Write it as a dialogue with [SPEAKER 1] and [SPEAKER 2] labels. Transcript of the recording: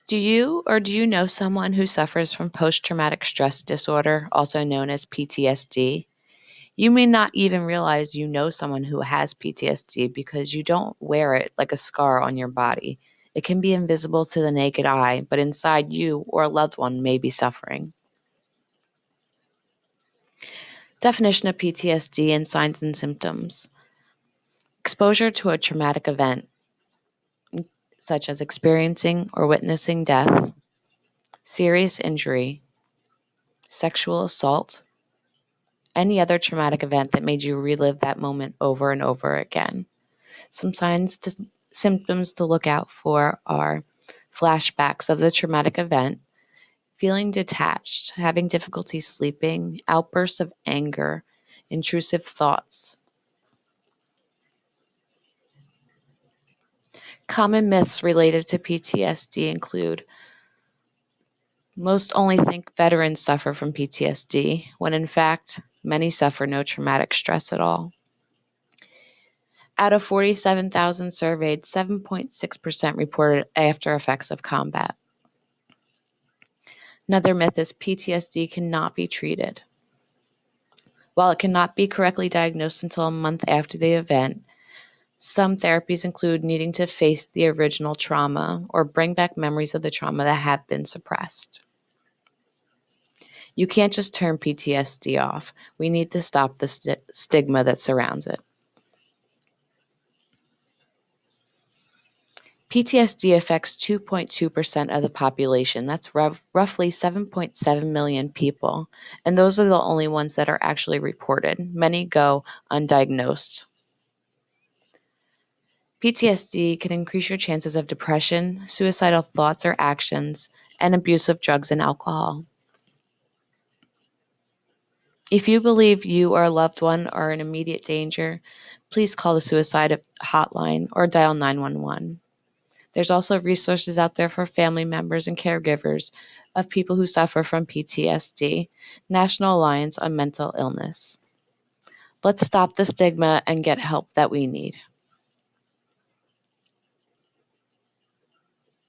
[SPEAKER 1] Do you know someone who suffers from post-traumatic stress disorder, also known as PTSD? You may not even realize you know someone who has PTSD because you don't wear it like a scar on your body. It can be invisible to the naked eye, but inside you or a loved one may be suffering. Definition of PTSD and signs and symptoms. Exposure to a traumatic event, such as experiencing or witnessing death, serious injury, sexual assault, any other traumatic event that made you relive that moment over and over again. Some symptoms to look out for are flashbacks of the traumatic event, feeling detached, having difficulty sleeping, outbursts of anger, intrusive thoughts. Common myths related to PTSD include most only think veterans suffer from PTSD, when in fact, many suffer no traumatic stress at all. Out of 47,000 surveyed, 7.6% reported after effects of combat. Another myth is PTSD cannot be treated. While it cannot be correctly diagnosed until a month after the event, some therapies include needing to face the original trauma or bring back memories of the trauma that have been suppressed. You can't just turn PTSD off. We need to stop the stigma that surrounds it. PTSD affects 2.2% of the population. That's roughly 7.7 million people. And those are the only ones that are actually reported. Many go undiagnosed. PTSD can increase your chances of depression, suicidal thoughts or actions, and abuse of drugs and alcohol. If you believe you or a loved one are in immediate danger, please call the suicide hotline or dial 911. There's also resources out there for family members and caregivers of people who suffer from PTSD, National Alliance on Mental Illness. Let's stop the stigma and get help that we need.